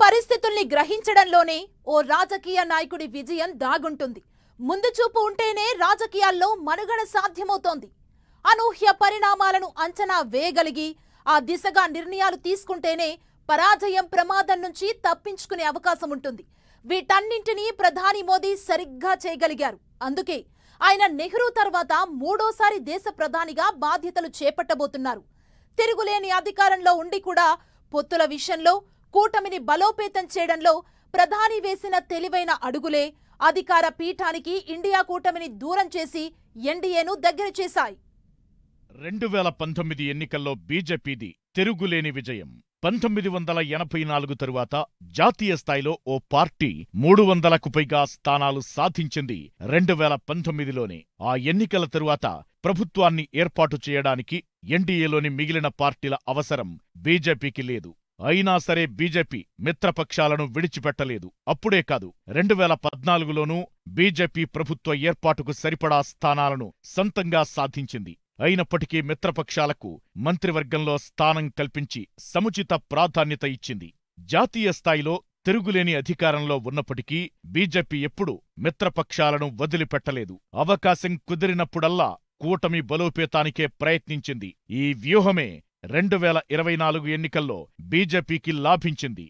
పరిస్థితుల్ని గ్రహించడంలోనే ఓ రాజకీయ నాయకుడి విజయం దాగుంటుంది. ముందు చూపు ఉంటేనే రాజకీయాల్లో మనుగడ సాధ్యమవుతోంది. అనూహ్య పరిణామాలను అంచనా వేయగలిగి ఆ దిశగా నిర్ణయాలు తీసుకుంటేనే పరాజయం ప్రమాదం నుంచి తప్పించుకునే అవకాశం ఉంటుంది. వీటన్నింటినీ ప్రధాని మోదీ సరిగ్గా చేయగలిగారు. అందుకే ఆయన నెహ్రూ తర్వాత మూడోసారి దేశ ప్రధానిగా బాధ్యతలు చేపట్టబోతున్నారు. తిరుగులేని అధికారంలో ఉండి కూడా పొత్తుల విషయంలో కూటమిని బలోపేతం చేయడంలో ప్రధాని వేసిన తెలివైన అడుగులే అధికార పీఠానికి ఇండియా కూటమిని దూరం చేసి ఎన్డీఏను దగ్గర చేశాయి. 2019 ఎన్నికల్లో బీజేపీది తిరుగులేని విజయం. 1984 తరువాత జాతీయ స్థాయిలో ఓ పార్టీ 300కు పైగా స్థానాలు సాధించింది 2019లోనే. ఆ ఎన్నికల తరువాత ప్రభుత్వాన్ని ఏర్పాటు చేయడానికి ఎన్డీఏలోని మిగిలిన పార్టీల అవసరం బీజేపీకి లేదు. అయినా సరే బీజేపీ మిత్రపక్షాలను విడిచిపెట్టలేదు. అప్పుడే కాదు, 2014లోనూ బీజేపీ ప్రభుత్వ ఏర్పాటుకు సరిపడా స్థానాలను సొంతంగా సాధించింది. అయినప్పటికీ మిత్రపక్షాలకు మంత్రివర్గంలో స్థానం కల్పించి సముచిత ప్రాధాన్యత ఇచ్చింది. జాతీయ స్థాయిలో తిరుగులేని అధికారంలో ఉన్నప్పటికీ బీజేపీ ఎప్పుడూ మిత్రపక్షాలను వదిలిపెట్టలేదు. అవకాశం కుదిరినప్పుడల్లా కూటమి బలోపేతానికే ప్రయత్నించింది. ఈ వ్యూహమే 2024 ఎన్నికల్లో బీజేపీకి లాభించింది.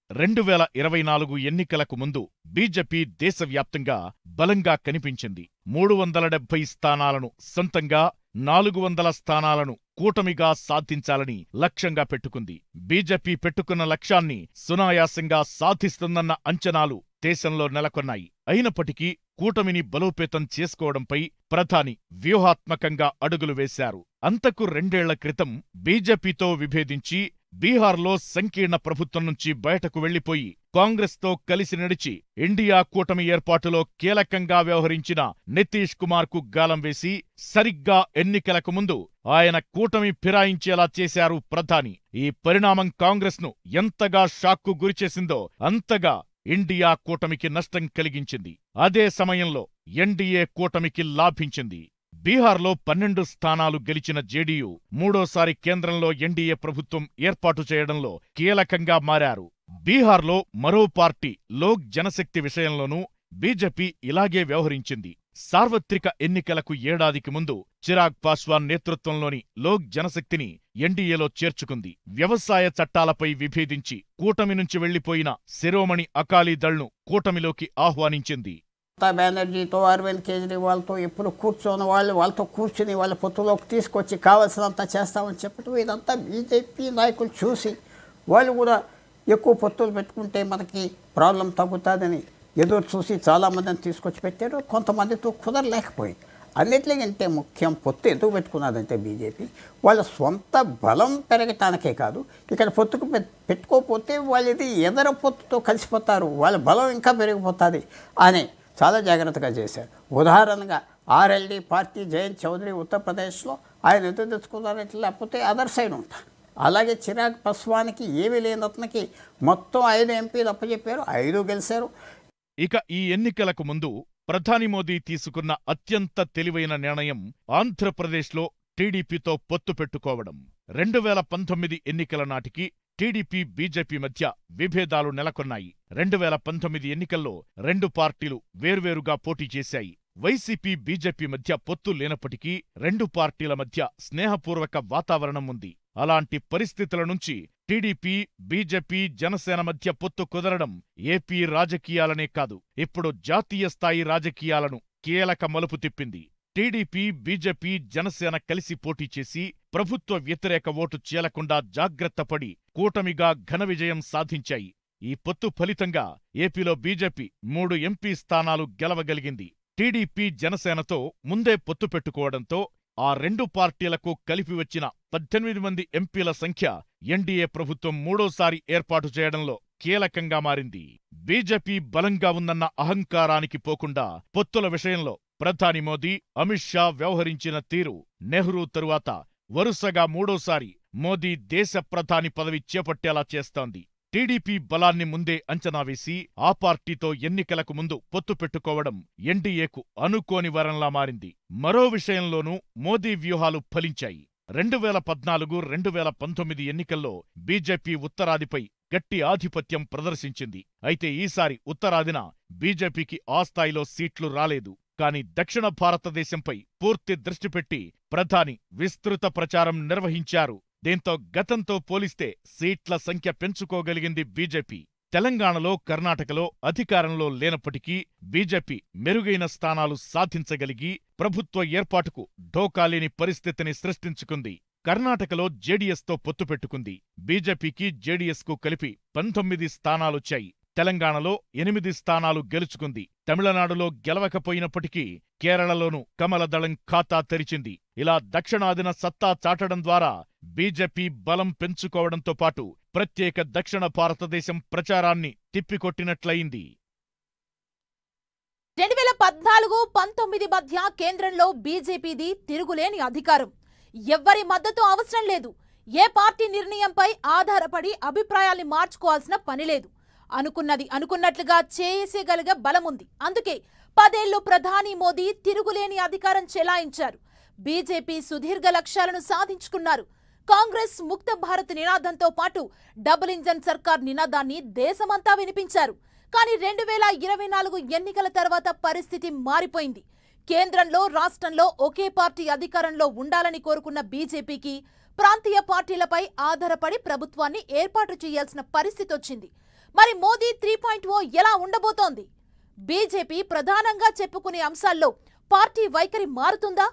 2024 ఎన్నికలకు ముందు బీజేపీ దేశవ్యాప్తంగా బలంగా కనిపించింది. 370 స్థానాలను సొంతంగా, 400 స్థానాలను కూటమిగా సాధించాలని లక్ష్యంగా పెట్టుకుంది. బీజేపీ పెట్టుకున్న లక్ష్యాన్ని సునాయాసంగా సాధిస్తుందన్న అంచనాలు దేశంలో నెలకొన్నాయి. అయినప్పటికీ కూటమిని బలోపేతం చేసుకోవడంపై ప్రధాని వ్యూహాత్మకంగా అడుగులు వేశారు. అంతకు 2 ఏళ్ల క్రితం బీజేపీతో విభేదించి బీహార్లో సంకీర్ణ ప్రభుత్వం నుంచి బయటకు వెళ్లిపోయి కాంగ్రెస్తో కలిసి నడిచి ఇండియా కూటమి ఏర్పాటులో కీలకంగా వ్యవహరించిన నితీష్ కుమార్ కు గాలం వేసి సరిగ్గా ఎన్నికలకు ముందు ఆయన కూటమి ఫిరాయించేలా చేశారు ప్రధాని. ఈ పరిణామం కాంగ్రెస్ ను ఎంతగా షాక్కు గురిచేసిందో అంతగా ఇండియా కూటమికి నష్టం కలిగించింది. అదే సమయంలో ఎన్డీఏ కూటమికి లాభించింది. బీహార్లో 12 స్థానాలు గెలిచిన జేడీయూ మూడోసారి కేంద్రంలో ఎన్డీఏ ప్రభుత్వం ఏర్పాటు చేయడంలో కీలకంగా మారారు. బీహార్లో మరో పార్టీ లోక్ జనశక్తి విషయంలోనూ బీజేపీ ఇలాగే వ్యవహరించింది. సార్వత్రిక ఎన్నికలకు ఏడాదికి ముందు చిరాగ్ పాస్వాన్ నేతృత్వంలోని లోక్ జనశక్తిని ఎన్డీఏలో చేర్చుకుంది. వ్యవసాయ చట్టాలపై విభేదించి కూటమి నుంచి వెళ్లిపోయిన శిరోమణి అకాలీదళ్ను కూటమిలోకి ఆహ్వానించింది. బెనర్జీతో, అరవింద్ కేజ్రీవాల్తో ఎప్పుడు కూర్చొని వాళ్ళతో కూర్చుని వాళ్ళ పొత్తులోకి తీసుకొచ్చి కావాల్సినంత చేస్తామని చెప్పటం ఇదంతా బీజేపీ నాయకులు చూసి వాళ్ళు కూడా ఎక్కువ పొత్తులు పెట్టుకుంటే మనకి ప్రాబ్లం తగ్గుతుందని ఎదురు చూసి చాలామందిని తీసుకొచ్చి పెట్టారు. కొంతమందితో కుదరలేకపోయింది. అన్నిటికంటే ముఖ్యం పొత్తు ఎందుకు పెట్టుకున్నదంటే బీజేపీ వాళ్ళ సొంత బలం పెరగటానికే కాదు, ఇక్కడ పొత్తుకు పెట్టుకోకపోతే వాళ్ళది ఎదర పొత్తుతో కలిసిపోతారు, వాళ్ళ బలం ఇంకా పెరిగిపోతుంది అని చాలా జాగ్రత్తగా చేశారు. ఉదాహరణగా ఆర్ఎల్డీ పార్టీ జయంత్ చౌదరి ఉత్తరప్రదేశ్లో ఆయన ఎందుకు తెచ్చుకున్నారంటే లేకపోతే అదర్ సైడ్ ఉంటారు. అలాగే చిరాగ్ పాస్వాన్కి ఏమీ లేని అతనికి మొత్తం 5 ఎంపీలు అప్పచెప్పారు, 5 గెలిచారు. ఇక ఈ ఎన్నికలకు ముందు ప్రధాని మోదీ తీసుకున్న అత్యంత తెలివైన నిర్ణయం ఆంధ్రప్రదేశ్లో టీడీపీతో పొత్తు పెట్టుకోవడం. 2019 ఎన్నికల నాటికి టీడీపీ బీజేపీ మధ్య విభేదాలు నెలకొన్నాయి. 2019 ఎన్నికల్లో 2 పార్టీలు వేర్వేరుగా పోటీ చేశాయి. వైసీపీ బీజేపీ మధ్య పొత్తు లేనప్పటికీ 2 పార్టీల మధ్య స్నేహపూర్వక వాతావరణం ఉంది. అలాంటి పరిస్థితుల నుంచి టీడీపీ, బీజేపీ, జనసేన మధ్య పొత్తు కుదరడం ఏపీ రాజకీయాలనే కాదు, ఇప్పుడు జాతీయ స్థాయి రాజకీయాలను కీలక మలుపు తిప్పింది. టీడీపీ, బీజేపీ, జనసేన కలిసి పోటీ చేసి ప్రభుత్వ వ్యతిరేక ఓటు చీలకుండా జాగ్రత్తపడి కూటమిగా ఘన విజయం సాధించాయి. ఈ పొత్తు ఫలితంగా ఏపీలో బీజేపీ 3 ఎంపీ స్థానాలు గెలవగలిగింది. టీడీపీ, జనసేనతో ముందే పొత్తు పెట్టుకోవడంతో ఆ 2 పార్టీలకు కలిపి వచ్చిన 18 మంది ఎంపీల సంఖ్య ఎన్డీఏ ప్రభుత్వం మూడోసారి ఏర్పాటు చేయడంలో కీలకంగా మారింది. బీజేపీ బలంగా ఉందన్న అహంకారానికి పోకుండా పొత్తుల విషయంలో ప్రధాని మోదీ, అమిత్ షా వ్యవహరించిన తీరు నెహ్రూ తరువాత వరుసగా మూడోసారి మోదీ దేశ ప్రధాని పదవి చేపట్టేలా చేస్తోంది. టీడీపీ బలాన్ని ముందే అంచనా వేసి ఆ పార్టీతో ఎన్నికలకు ముందు పొత్తు పెట్టుకోవడం ఎన్డీఏకు అనుకోని వరంలా మారింది. మరో విషయంలోనూ మోదీ వ్యూహాలు ఫలించాయి. 2014, 2019 ఎన్నికల్లో బీజేపీ ఉత్తరాదిపై గట్టి ఆధిపత్యం ప్రదర్శించింది. అయితే ఈసారి ఉత్తరాదిన బీజేపీకి ఆ స్థాయిలో సీట్లు రాలేదు. కాని దక్షిణ భారతదేశంపై పూర్తి దృష్టి పెట్టి ప్రధాని విస్తృత ప్రచారం నిర్వహించారు. దీంతో గతంతో పోలిస్తే సీట్ల సంఖ్య పెంచుకోగలిగింది బీజేపీ. తెలంగాణలో, కర్ణాటకలో అధికారంలో లేనప్పటికీ బీజేపీ మెరుగైన స్థానాలు సాధించగలిగి ప్రభుత్వ ఏర్పాటుకు ఢోకాలేని పరిస్థితిని సృష్టించుకుంది. కర్ణాటకలో జేడీఎస్తో పొత్తు పెట్టుకుంది. బీజేపీకి జేడీఎస్కు కలిపి 19 స్థానాలొచ్చాయి. తెలంగాణలో 8 స్థానాలు గెలుచుకుంది. తమిళనాడులో గెలవకపోయినప్పటికీ కేరళలోనూ కమలదళం ఖాతా తెరిచింది. ఇలా దక్షిణాదిన సత్తా చాటడం ద్వారా బీజేపీ బలం పెంచుకోవడంతో పాటు ప్రత్యేక దక్షిణ భారతదేశం ప్రచారాన్ని తిప్పికొట్టినట్లయింది. 2014-19 మధ్య కేంద్రంలో బీజేపీది తిరుగులేని అధికారం. ఎవ్వరి మద్దతు అవసరం లేదు. ఏ పార్టీ నిర్ణయంపై ఆధారపడి అభిప్రాయాల్ని మార్చుకోవాల్సిన పనిలేదు. అనుకున్నది అనుకున్నట్లుగా చేసేయగలిగే బలముంది. అందుకే 10 ఏళ్లు ప్రధాని మోదీ తిరుగులేని అధికారం చెలాయించారు. బీజేపీ సుదీర్ఘ లక్ష్యాలను సాధించుకున్నారు. కాంగ్రెస్ ముక్త భారత్ నినాదంతో పాటు డబుల్ ఇంజన్ సర్కార్ నినాదాన్ని దేశమంతా వినిపించారు. కానీ 2024 ఎన్నికల తర్వాత పరిస్థితి మారిపోయింది. కేంద్రంలో, రాష్ట్రంలో ఒకే పార్టీ అధికారంలో ఉండాలని కోరుకున్న బీజేపీకి ప్రాంతీయ పార్టీలపై ఆధారపడి ప్రభుత్వాన్ని ఏర్పాటు చేయాల్సిన పరిస్థితి వచ్చింది. మరి మోదీ 3.0 ఎలా ఉండబోతోంది? బీజేపీ ప్రధానంగా చెప్పుకునే అంశాల్లో పార్టీ వైఖరి మారుతుందా?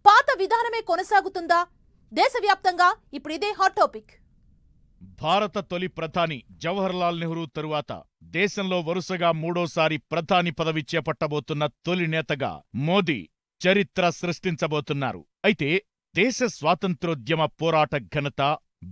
పాత విధానమే కొనసాగుతుందా? దేశవ్యాప్తంగా ఇప్పుడు ఇదే హాట్ టాపిక్. భారత తొలి ప్రధాని జవహర్లాల్ నెహ్రూ తరువాత దేశంలో వరుసగా 3వసారి ప్రధాని పదవి చేపట్టబోతున్న తొలి నేతగా మోదీ చరిత్ర సృష్టించబోతున్నారు. అయితే దేశ స్వాతంత్ర్యోద్యమ పోరాట ఘనత,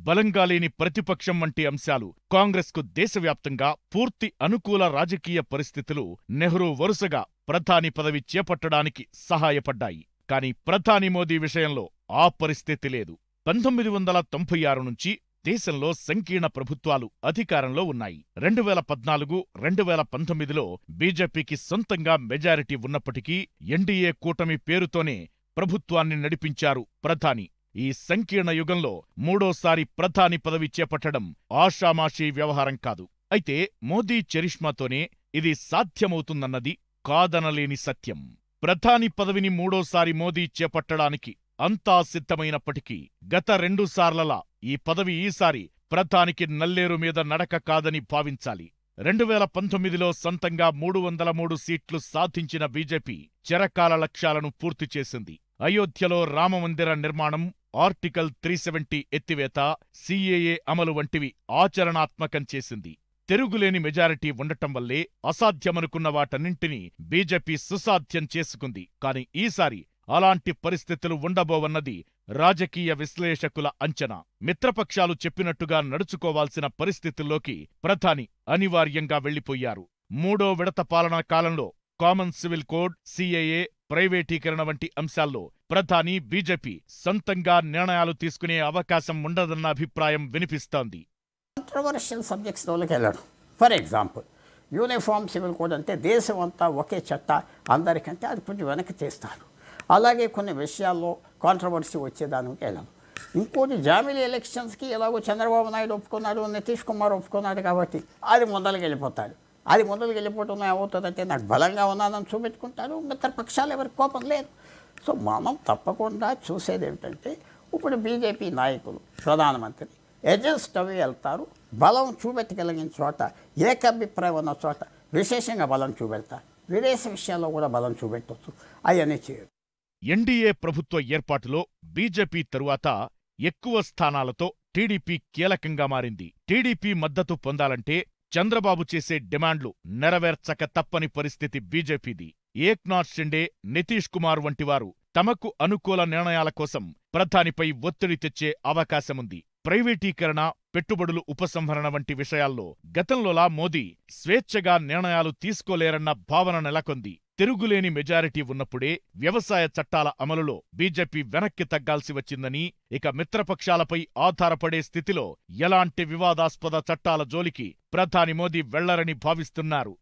బలంగా లేని ప్రతిపక్షం వంటి అంశాలు, కాంగ్రెస్కు దేశవ్యాప్తంగా పూర్తి అనుకూల రాజకీయ పరిస్థితులు నెహ్రూ వరుసగా ప్రధాని పదవి చేపట్టడానికి సహాయపడ్డాయి. కాని ప్రధాని మోదీ విషయంలో ఆ పరిస్థితి లేదు. 1996 నుంచి దేశంలో సంకీర్ణ ప్రభుత్వాలు అధికారంలో ఉన్నాయి. 2014, 2019లో బీజేపీకి సొంతంగా మెజారిటీ ఉన్నప్పటికీ ఎన్డీఏ కూటమి పేరుతోనే ప్రభుత్వాన్ని నడిపించారు ప్రధాని. ఈ సంకీర్ణ యుగంలో 3వసారి ప్రధాని పదవి చేపట్టడం ఆషామాషీ వ్యవహారం కాదు. అయితే మోదీ చరిష్మాతోనే ఇది సాధ్యమవుతుందన్నది కాదనలేని సత్యం. ప్రధాని పదవిని 3వసారి మోదీ చేపట్టడానికి అంతా సిద్ధమైనప్పటికీ గత 2 సార్లలా ఈ పదవి ఈసారి ప్రధానికి నల్లేరు మీద నడక కాదని భావించాలి. 2019లో సొంతంగా 303 సీట్లు సాధించిన బీజేపీ చిరకాల లక్ష్యాలను పూర్తి చేసింది. అయోధ్యలో రామమందిర నిర్మాణం, ఆర్టికల్ 370 ఎత్తివేత, సీఏఏ అమలు వంటివి ఆచరణాత్మకం చేసింది. తిరుగులేని మెజారిటీ ఉండటం వల్లే అసాధ్యమనుకున్న వాటన్నింటినీ బీజేపీ సుసాధ్యం చేసుకుంది. కాని ఈసారి అలాంటి పరిస్థితులు ఉండబోవన్నది రాజకీయ విశ్లేషకుల అంచనా. మిత్రపక్షాలు చెప్పినట్టుగా నడుచుకోవాల్సిన పరిస్థితుల్లోకి ప్రధాని అనివార్యంగా వెళ్లిపోయారు. 3వ విడత పాలనా కాలంలో కామన్ సివిల్ కోడ్, సీఏఏ, ప్రైవేటీకరణ వంటి అంశాల్లో ప్రధాని, బీజేపీ సొంతంగా నిర్ణయాలు తీసుకునే అవకాశం ఉండదన్న అభిప్రాయం వినిపిస్తోంది. కాంట్రవర్షియల్ సబ్జెక్ట్స్లోకి వెళ్ళడం. For example, uniform civil code అంటే దేశం అంతా ఒకే చట్ట అందరికంటే అది కొంచెం వెనక్కి చేస్తారు. అలాగే కొన్ని విషయాల్లో కాంట్రవర్సీ వచ్చేదానికి వెళ్ళాం. ఇంకోటి జామిలీ ఎలక్షన్స్కి ఎలాగో చంద్రబాబు నాయుడు ఒప్పుకున్నాడు, నితీష్ కుమార్ ఒప్పుకున్నాడు కాబట్టి అది ముందరికి వెళ్ళిపోతాడు. అది ముందరికి వెళ్ళిపోవడం ఏమవుతుందంటే నాకు బలంగా ఉన్నానని చూపెట్టుకుంటారు. మిత్రపక్షాలు ఎవరికి కోపం లేదు. సో మనం తప్పకుండా చూసేది ఏమిటంటే ఇప్పుడు బీజేపీ నాయకులు, ప్రధానమంత్రి అడ్జస్ట్ అవి వెళ్తారు. బలం చూపెట్టగలిగిన చోట, ఏకాభిప్రాయం ఉన్న చోట విశేషంగా బలం చూపెడతారు. విదేశ విషయాల్లో కూడా బలం చూపెట్టవచ్చు. అవన్నీ చేయరు. ఎన్డీఏ ప్రభుత్వ ఏర్పాటులో బీజేపీ తరువాత ఎక్కువ స్థానాలతో టీడీపీ కీలకంగా మారింది. టీడీపీ మద్దతు పొందాలంటే చంద్రబాబు చేసే డిమాండ్లు నెరవేర్చక తప్పని పరిస్థితి బీజేపీది. ఏక్నాథ్ షిండే, నితీష్ కుమార్ వంటివారు తమకు అనుకూల నిర్ణయాల కోసం ప్రధానిపై ఒత్తిడి తెచ్చే అవకాశముంది. ప్రైవేటీకరణ, పెట్టుబడులు ఉపసంహరణ వంటి విషయాల్లో గతంలోలా మోదీ స్వేచ్ఛగా నిర్ణయాలు తీసుకోలేరన్న భావన నెలకొంది. తిరుగులేని మెజారిటీ ఉన్నప్పుడే వ్యవసాయ చట్టాల అమలులో బీజేపీ వెనక్కి తగ్గాల్సి వచ్చిందని, ఇక మిత్రపక్షాలపై ఆధారపడే స్థితిలో ఎలాంటి వివాదాస్పద చట్టాల జోలికి ప్రధాని మోదీ వెళ్లరని భావిస్తున్నారు.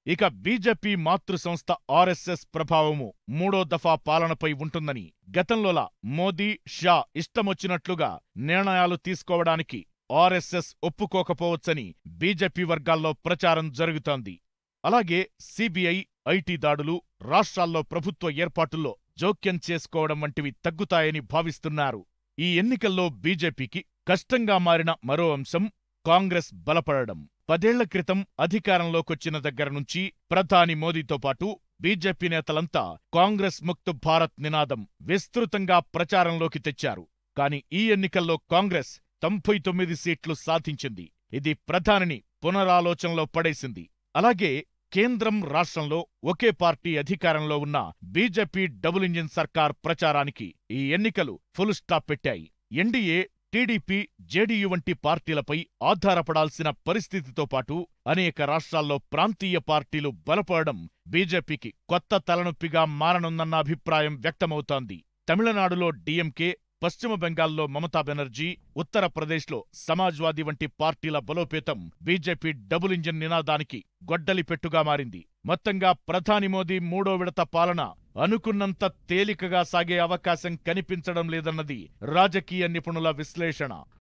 ఇక బీజేపీ మాతృ సంస్థ ఆర్ఎస్ఎస్ ప్రభావము 3వ దఫా పాలనపై ఉంటుందని, గతంలోలా మోదీ, షా ఇష్టమొచ్చినట్లుగా నిర్ణయాలు తీసుకోవడానికి ఆర్ఎస్ఎస్ ఒప్పుకోకపోవచ్చని బీజేపీ వర్గాల్లో ప్రచారం జరుగుతోంది. అలాగే సిబిఐ, ఐటీ దాడులు, రాష్ట్రాల్లో ప్రభుత్వ ఏర్పాటుల్లో జోక్యం చేసుకోవడం వంటివి తగ్గుతాయని భావిస్తున్నారు. ఈ ఎన్నికల్లో బీజేపీకి కష్టంగా మారిన మరో అంశం కాంగ్రెస్ బలపడడం. 10 ఏళ్ల క్రితం అధికారంలోకొచ్చిన దగ్గర నుంచి ప్రధాని మోదీతో పాటు బీజేపీ నేతలంతా కాంగ్రెస్ ముక్త్ భారత్ నినాదం విస్తృతంగా ప్రచారంలోకి తెచ్చారు. కాని ఈ ఎన్నికల్లో కాంగ్రెస్ 99 సీట్లు సాధించింది. ఇది ప్రధానిని పునరాలోచనలో పడేసింది. అలాగే కేంద్రం, రాష్ట్రంలో ఒకే పార్టీ అధికారంలో ఉన్న బీజేపీ డబుల్ ఇంజిన్ సర్కార్ ప్రచారానికి ఈ ఎన్నికలు ఫుల్ స్టాప్ పెట్టాయి. ఎన్డీఏ, టీడీపీ, జేడీయూ వంటి పార్టీలపై ఆధారపడాల్సిన పరిస్థితితో పాటు అనేక రాష్ట్రాల్లో ప్రాంతీయ పార్టీలు బలపడడం బీజేపీకి కొత్త తలనొప్పిగా మారనుందన్న అభిప్రాయం వ్యక్తమవుతోంది. తమిళనాడులో డీఎంకే, పశ్చిమ బెంగాల్లో మమతా బెనర్జీ, ఉత్తరప్రదేశ్లో సమాజ్వాదీ వంటి పార్టీల బలోపేతం బీజేపీ డబుల్ ఇంజిన్ నినాదానికి గొడ్డలిపెట్టుగా మారింది. మొత్తంగా ప్రధాని మోదీ 3వ విడత పాలన అనుకున్నంత తేలికగా సాగే అవకాశం కనిపించడం లేదన్నది రాజకీయ నిపుణుల విశ్లేషణ.